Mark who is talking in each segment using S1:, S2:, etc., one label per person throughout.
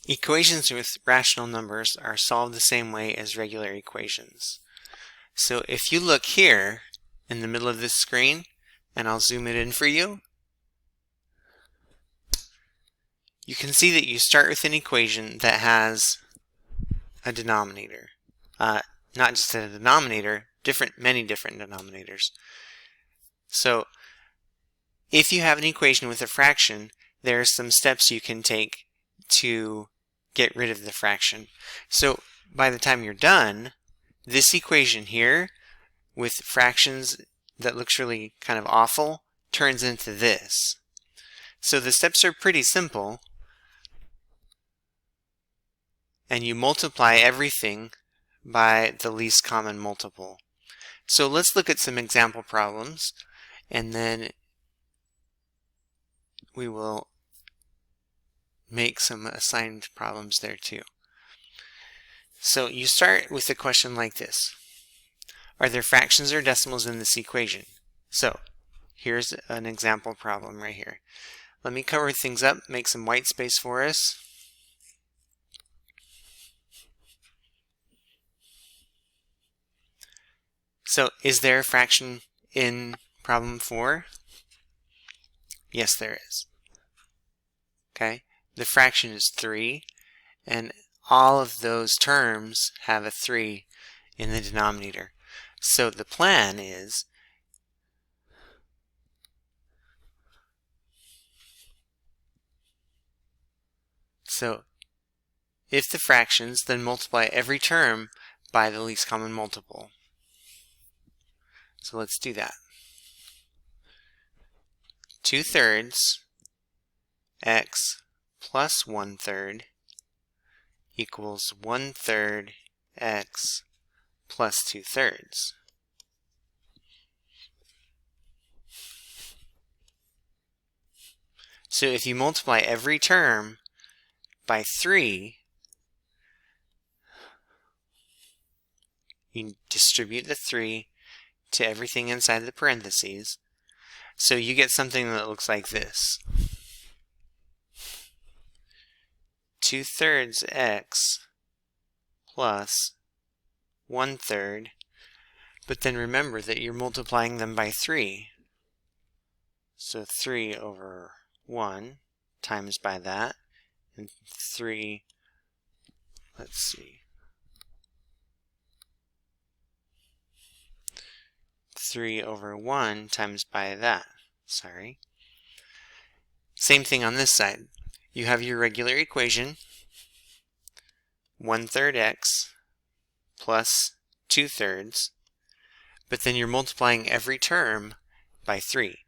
S1: Equations with rational numbers are solved the same way as regular equations. So if you look here in the middle of this screen, and I'll zoom it in for you, you can see that you start with an equation that has a denominator. Not just a denominator, many different denominators. So if you have an equation with a fraction, there are some steps you can take to get rid of the fraction. So by the time you're done, this equation here with fractions that looks really kind of awful turns into this. So the steps are pretty simple, and you multiply everything by the least common multiple. So let's look at some example problems, and then we will make some assigned problems there too. So you start with a question like this. Are there fractions or decimals in this equation? So here's an example problem right here. Let me cover things up, make some white space for us. So is there a fraction in problem 4? Yes, there is. Okay, the fraction is 3, and all of those terms have a 3 in the denominator. So the plan is if the fractions, then multiply every term by the least common multiple. So let's do that. 2/3 x plus 1/3 equals 1/3 x plus 2/3. So if you multiply every term by 3, you distribute the 3 to everything inside the parentheses. So you get something that looks like this. 2/3 x plus 1/3, but then remember that you're multiplying them by 3. So 3 over 1 times by that, and 3, let's see, 3 over 1 times by that, sorry. Same thing on this side. You have your regular equation, 1/3 x plus 2/3, but then you're multiplying every term by 3.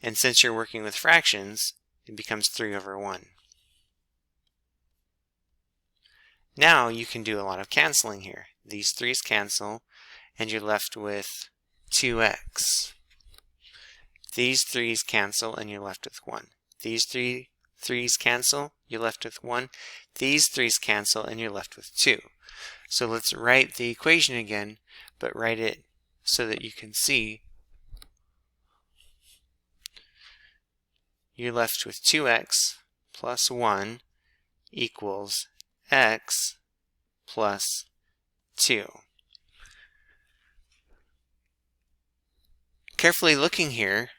S1: And since you're working with fractions, it becomes 3 over 1. Now you can do a lot of canceling here. These 3's cancel, and you're left with 2x. These 3's cancel, and you're left with 1. These 3's cancel, you're left with 1. These 3's cancel, and you're left with 2. So let's write the equation again, but write it so that you can see. You're left with 2x plus 1 equals x plus 2. Carefully looking here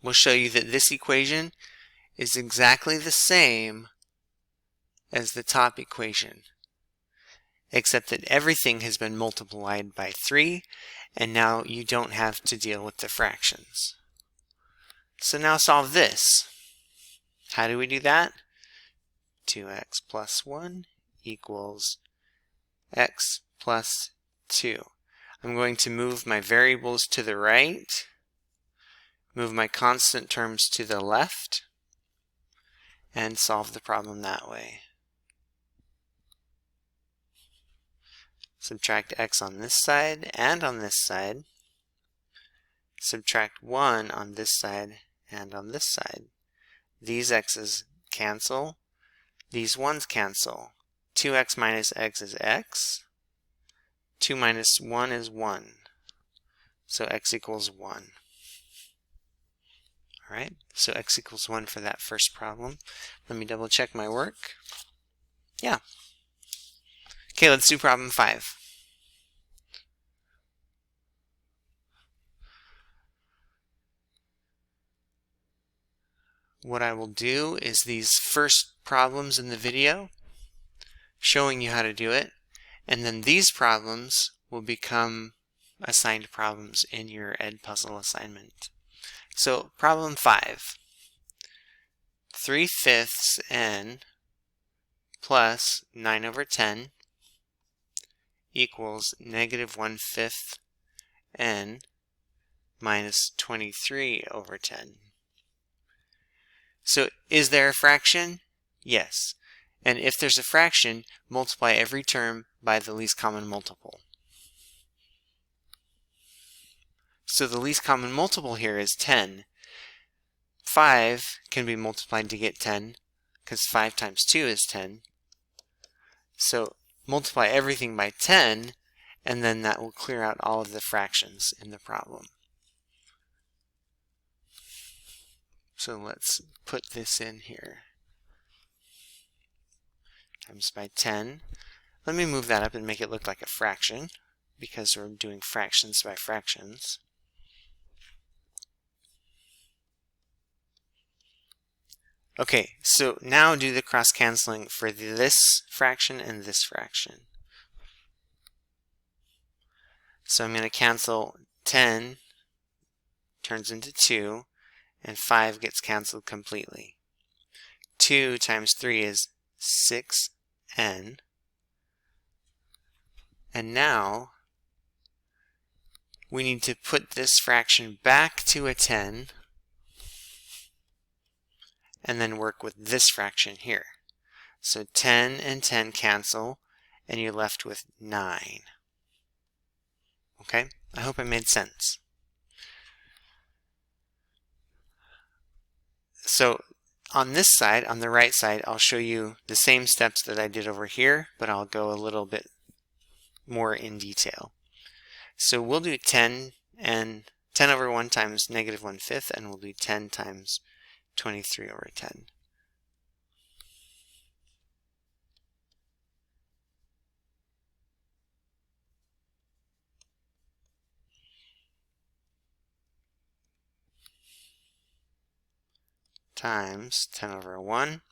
S1: will show you that this equation is exactly the same as the top equation, except that everything has been multiplied by 3, and now you don't have to deal with the fractions. So now solve this. How do we do that? 2x plus 1 equals x plus 2. I'm going to move my variables to the right, move my constant terms to the left, and solve the problem that way. Subtract x on this side and on this side. Subtract 1 on this side and on this side. These x's cancel. These 1's cancel. 2x minus x is x. 2 minus 1 is 1. So x equals 1. Alright, so x equals 1 for that first problem. Let me double check my work. Yeah. Okay, let's do problem 5. What I will do is these first problems in the video, showing you how to do it, and then these problems will become assigned problems in your Edpuzzle assignment. So problem 5, 3/5 n plus 9 over 10 equals negative 1/5 n minus 23 over 10. So is there a fraction? Yes. And if there's a fraction, multiply every term by the least common multiple. So the least common multiple here is 10. 5 can be multiplied to get 10, because 5 times 2 is 10. So multiply everything by 10, and then that will clear out all of the fractions in the problem. So let's put this in here. Times by 10. Let me move that up and make it look like a fraction, because we're doing fractions by fractions. Okay, so now do the cross-canceling for this fraction and this fraction. So I'm going to cancel 10, turns into 2, and 5 gets canceled completely. 2 times 3 is 6n. And now we need to put this fraction back to a 10 and then work with this fraction here. So 10 and 10 cancel, and you're left with 9. Okay? I hope it made sense. So on this side, on the right side, I'll show you the same steps that I did over here, but I'll go a little bit more in detail. So we'll do 10 over 1 times negative 1/5, and we'll do 10 times 23 over 10. Times 10 over 1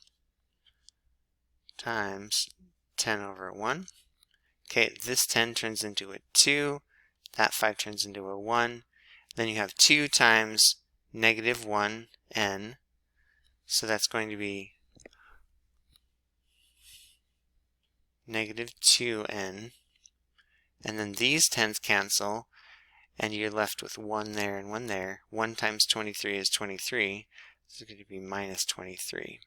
S1: times 10 over 1. Okay, this 10 turns into a 2, that 5 turns into a 1. Then you have 2 times negative 1n, so that's going to be negative 2n. And then these 10s cancel, and you're left with 1 there and 1 there. 1 times 23 is 23, so it's going to be minus 23.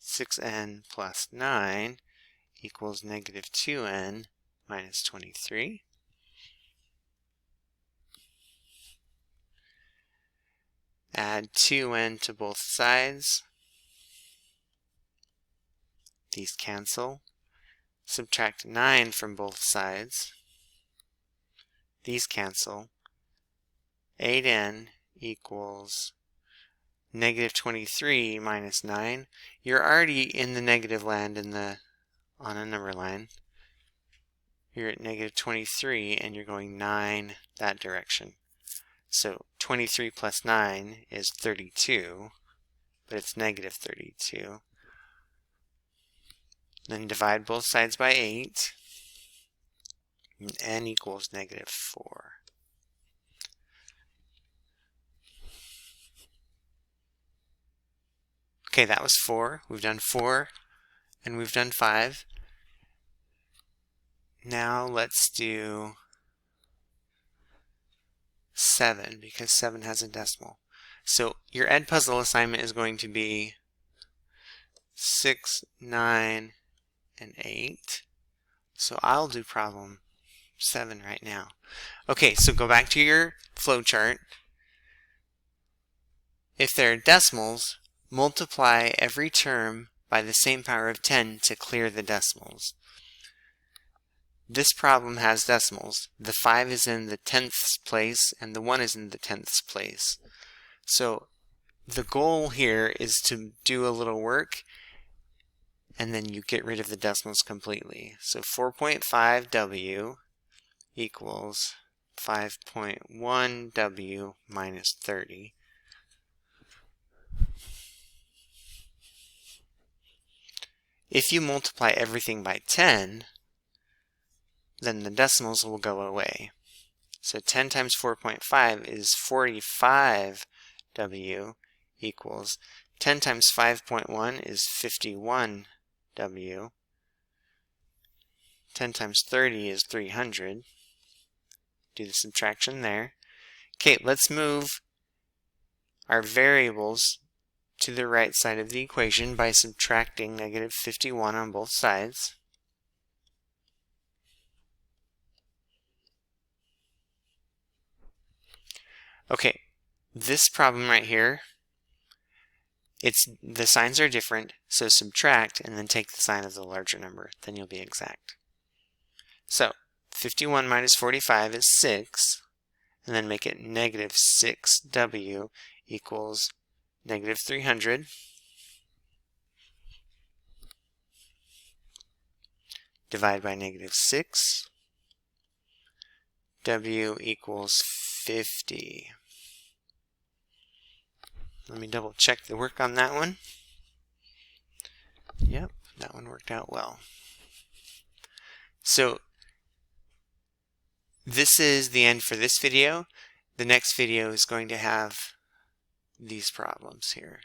S1: (6n plus 9) equals negative 2n minus 23. Add 2n to both sides. These cancel. Subtract 9 from both sides. These cancel. 8n equals negative 23 minus 9. You're already in the negative land on a number line. You're at negative 23 and you're going 9 that direction. So 23 plus 9 is 32, but it's negative 32. Then divide both sides by 8, and n equals negative 4. Okay, that was 4. We've done 4, and we've done 5. Now let's do 7, because 7 has a decimal. So your Edpuzzle assignment is going to be 6, 9, and 8. So I'll do problem 7 right now. Okay, so go back to your flowchart. If there are decimals, multiply every term by the same power of 10 to clear the decimals. This problem has decimals. The 5 is in the 10ths place and the 1 is in the 10ths place. So the goal here is to do a little work and then you get rid of the decimals completely. So 4.5W equals 5.1W minus 30. If you multiply everything by 10, then the decimals will go away. So 10 times 4.5 is 45W equals 10 times 5.1 is 51W. 10 times 30 is 300. Do the subtraction there. Okay, let's move our variables to the right side of the equation by subtracting negative 51 on both sides. Okay, this problem right here, the signs are different, so subtract and then take the sign of the larger number, then you'll be exact. So 51 minus 45 is 6, and then make it negative 6W equals negative 300. Divide by negative 6. W equals 50. Let me double check the work on that one. Yep, that one worked out well. So this is the end for this video. The next video is going to have these problems here.